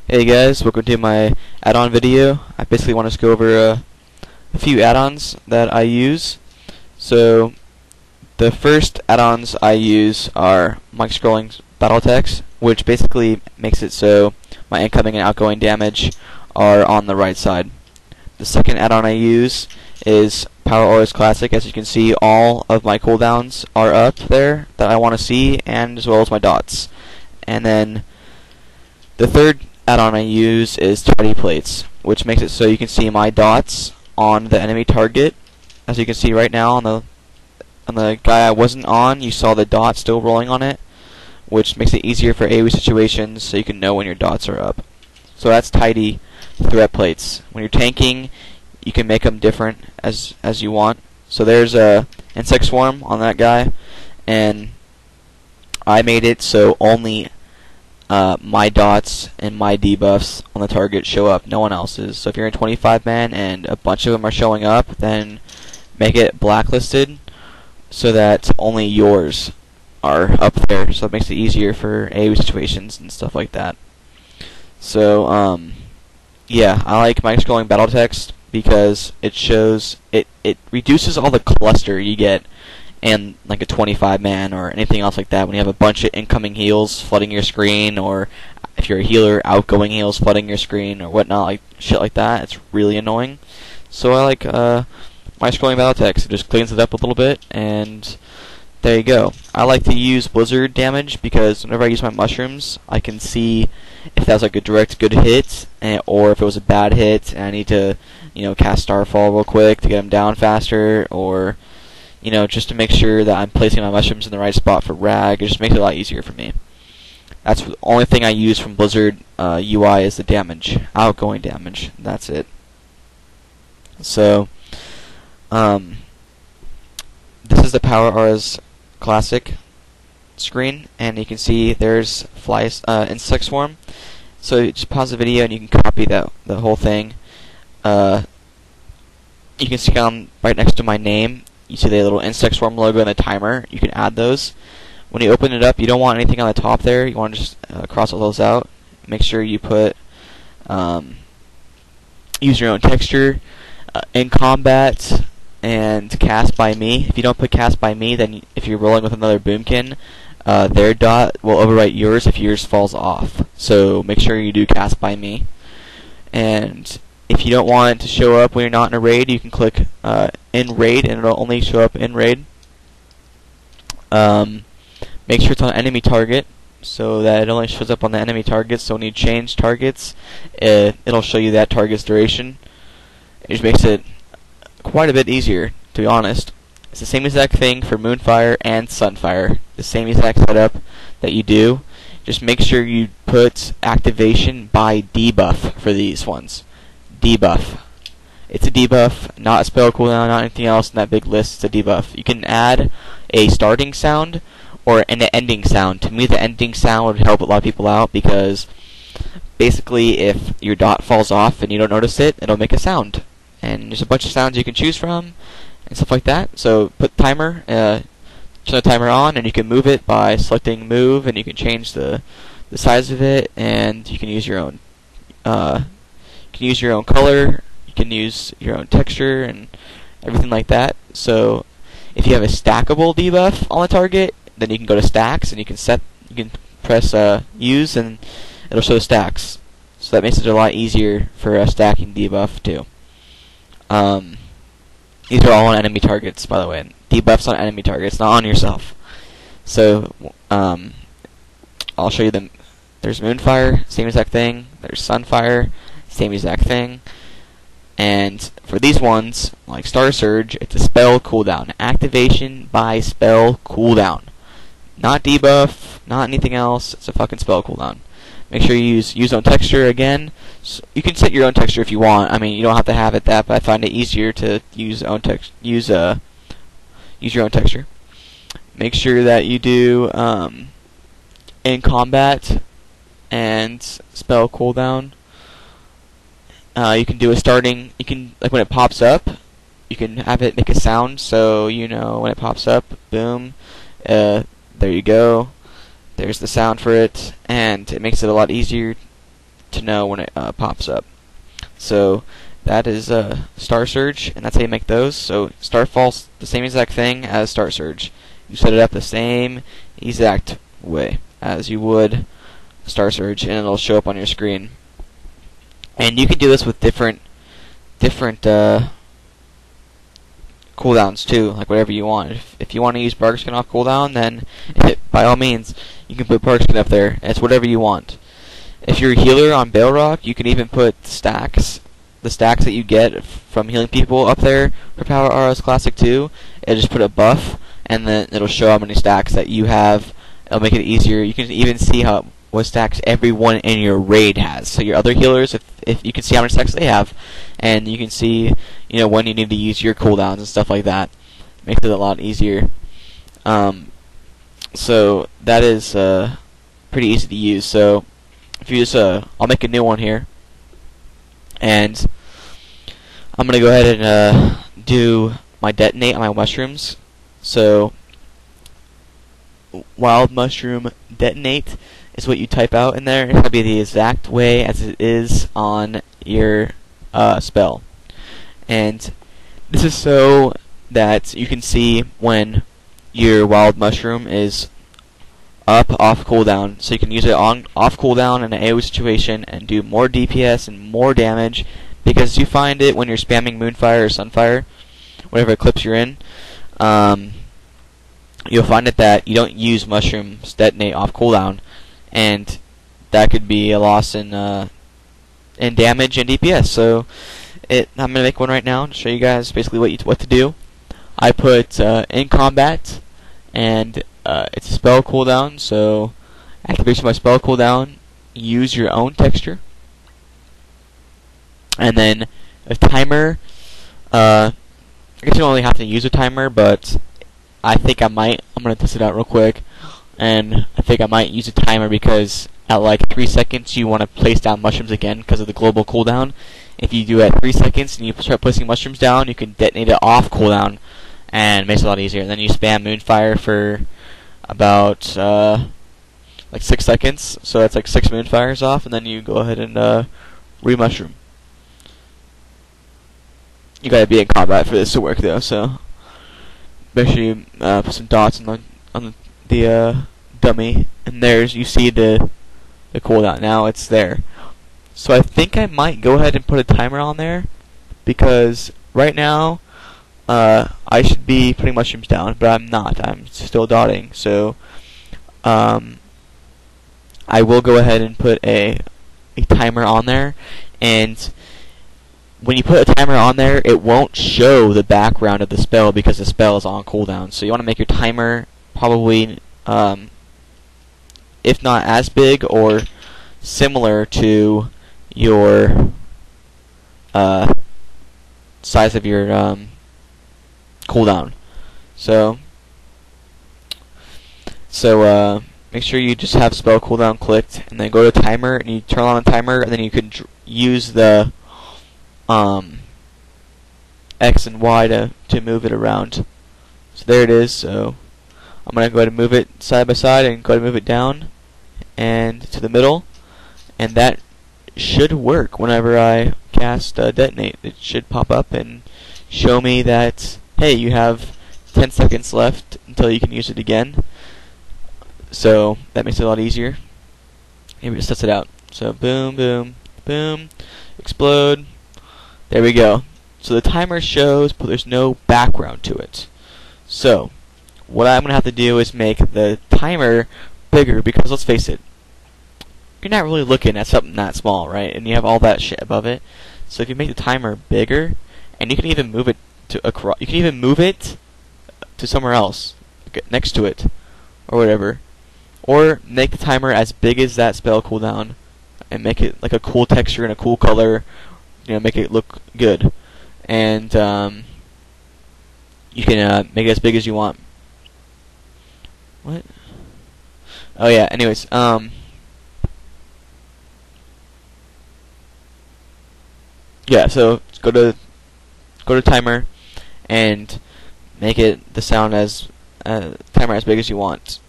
Hey guys, welcome to my add-on video. I basically want to go over a few add-ons that I use. So the first add-ons I use are mic scrolling battle text, which basically makes it so my incoming and outgoing damage are on the right side. The second add-on I use is Power Auras Classic. As you can see, all of my cooldowns are up there that I want to see, and as well as my dots. And then the third add-on I use is Tidy Plates, which makes it so you can see my dots on the enemy target. As you can see right now on the guy I wasn't on, you saw the dot still rolling on it, which makes it easier for AoE situations so you can know when your dots are up. So that's Tidy Threat Plates. When you're tanking, you can make them different as you want. So there's a insect swarm on that guy, and I made it so only my dots and my debuffs on the target show up, no one else's. So if you're in 25 man and a bunch of them are showing up, then make it blacklisted so that only yours are up there. So it makes it easier for AoE situations and stuff like that. So yeah, I like mic scrolling battle text because it shows it reduces all the cluster you get and like a 25 man or anything else like that when you have a bunch of incoming heals flooding your screen, or if you're a healer, outgoing heals flooding your screen or whatnot, like shit like that. It's really annoying. So I like my scrolling battle text. It just cleans it up a little bit, and there you go. I like to use blizzard damage because whenever I use my mushrooms, I can see if that was like a direct good hit, or if it was a bad hit and I need to, cast Starfall real quick to get him down faster, or just to make sure that I'm placing my mushrooms in the right spot for rag. It just makes it a lot easier for me. That's the only thing I use from Blizzard UI is the damage, outgoing damage. That's it. So, this is the Power Auras Classic screen, and you can see there's insect swarm. So you just pause the video and you can copy the whole thing. You can see down right next to my name. You see the little insect swarm logo and the timer. You can add those. When you open it up, you don't want anything on the top there. You want to just cross all those out. Make sure you put use your own texture in combat and cast by me. If you don't put cast by me, then if you're rolling with another Boomkin, their dot will overwrite yours if yours falls off. So make sure you do cast by me. And if you don't want it to show up when you're not in a raid, you can click in raid, and it'll only show up in raid. Make sure it's on enemy target so that it only shows up on the enemy target. So when you change targets, it'll show you that target's duration. It just makes it quite a bit easier, to be honest. It's the same exact thing for Moonfire and Sunfire. The same exact setup that you do. Just make sure you put activation by debuff for these ones. Debuff. It's a debuff, not a spell cooldown, not anything else in that big list. It's a debuff. You can add a starting sound or an ending sound. To me, the ending sound would help a lot of people out because basically if your dot falls off and you don't notice it, it'll make a sound. And there's a bunch of sounds you can choose from and stuff like that. So put timer, turn the timer on, and you can move it by selecting move, and you can change the size of it, and you can use your own color, you can use your own texture and everything like that. So if you have a stackable debuff on the target, then you can go to stacks and you can press use and it'll show stacks. So that makes it a lot easier for a stacking debuff too. These are all on enemy targets, by the way. Debuffs on enemy targets, not on yourself. So I'll show you them. There's Moonfire, same exact thing. There's Sunfire, same exact thing. And for these ones, like Star Surge, it's a spell cooldown. Activation by spell cooldown. Not debuff, not anything else. It's a fucking spell cooldown. Make sure you use own texture again. So you can set your own texture if you want. I mean, you don't have to have it that, but I find it easier to use your own texture. Make sure that you do in combat and spell cooldown. You can do a starting. You can, like, when it pops up, you can have it make a sound. So when it pops up, boom. There you go. There's the sound for it, and it makes it a lot easier to know when it pops up. So that is Star Surge, and that's how you make those. So Starfall's the same exact thing as Star Surge. You set it up the same exact way as you would Star Surge, and it'll show up on your screen. And you can do this with different cooldowns too, like whatever you want. If you want to use Barkskin off cooldown, then by all means you can put Barkskin up there. It's whatever you want. If you're a healer on Balerock, you can even put the stacks that you get from healing people up there for Power RS Classic 2. It'll just put a buff, and then it'll show how many stacks that you have. It'll make it easier. You can even see what stacks everyone in your raid has. So your other healers, if you can see how many stacks they have, and you can see, you know, when you need to use your cooldowns and stuff like that. Makes it a lot easier. So that is pretty easy to use. So if you just, I'll make a new one here, and I'm gonna go ahead and do my detonate on my mushrooms. So wild mushroom detonate is what you type out in there. It's gonna be the exact way as it is on your spell, and this is so that you can see when your wild mushroom is off cooldown, so you can use it off cooldown in an AoE situation and do more DPS and more damage, because you find it when you're spamming Moonfire or Sunfire, whatever eclipse you're in, you'll find it that you don't use mushrooms detonate off cooldown, and that could be a loss in damage and DPS. So I'm gonna make one right now to show you guys basically what to do. I put in combat, and it's a spell cooldown, so activation by spell cooldown, use your own texture. And then a timer, I guess you don't really have to use a timer, but I think I might. I'm going to test it out real quick, and I think I might use a timer because at like 3 seconds you want to place down mushrooms again because of the global cooldown. If you do at 3 seconds and you start placing mushrooms down, you can detonate it off cooldown, and it makes it a lot easier. And then you spam Moonfire for about like 6 seconds, so that's like 6 Moonfires off, and then you go ahead and re-mushroom. You gotta be in combat for this to work though, so make sure you put some dots on the dummy, and there's, you see the cooldown. Now it's there. So I think I might go ahead and put a timer on there, because right now I should be putting mushrooms down, but I'm not. I'm still dotting. So I will go ahead and put a timer on there, and when you put a timer on there, it won't show the background of the spell because the spell is on cooldown. So you want to make your timer probably, if not as big or similar to your size of your cooldown. So make sure you just have spell cooldown clicked, and then go to timer, and you turn on the timer, and then you can use the X and Y to move it around. So there it is. So I'm gonna go ahead and move it side by side, and go ahead and move it down and to the middle, and that should work. Whenever I cast detonate, it should pop up and show me that, hey, you have 10 seconds left until you can use it again. So that makes it a lot easier. Maybe just test it out. So boom, boom, boom, explode. There we go. So the timer shows, but there's no background to it. So what I'm going to have to do is make the timer bigger, because let's face it, you're not really looking at something that small, right? And you have all that shit above it. So if you make the timer bigger, and you can even move it to across, you can even move it to somewhere else, next to it, or whatever. Or make the timer as big as that spell cooldown, and make it like a cool texture and a cool color. You know, make it look good, and you can make it as big as you want. What? Oh yeah. Anyways, yeah. So go to timer, and make it the sound as timer as big as you want.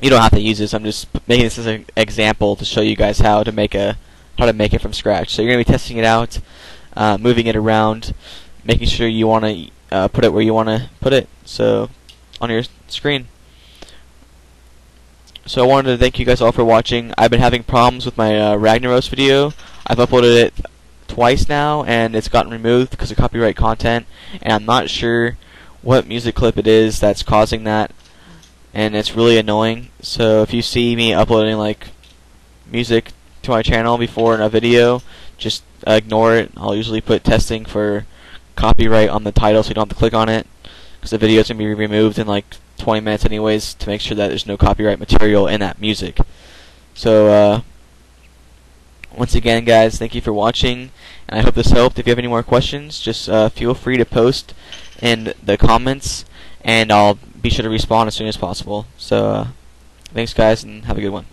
You don't have to use this. I'm just making this as an example to show you guys how to make it from scratch. So you're going to be testing it out, moving it around, making sure you want to put it where you want to put it, so on your screen. So I wanted to thank you guys all for watching. I've been having problems with my Ragnaros video. I've uploaded it twice now, and it's gotten removed because of copyright content, and I'm not sure what music clip it is that's causing that, and it's really annoying. So if you see me uploading like music to my channel before in a video, just ignore it. I'll usually put testing for copyright on the title so you don't have to click on it, because the video is going to be removed in like 20 minutes anyways, to make sure that there's no copyright material in that music. So once again, guys, thank you for watching, and I hope this helped. If you have any more questions, just feel free to post in the comments, and I'll be sure to respond as soon as possible. So thanks, guys, and have a good one.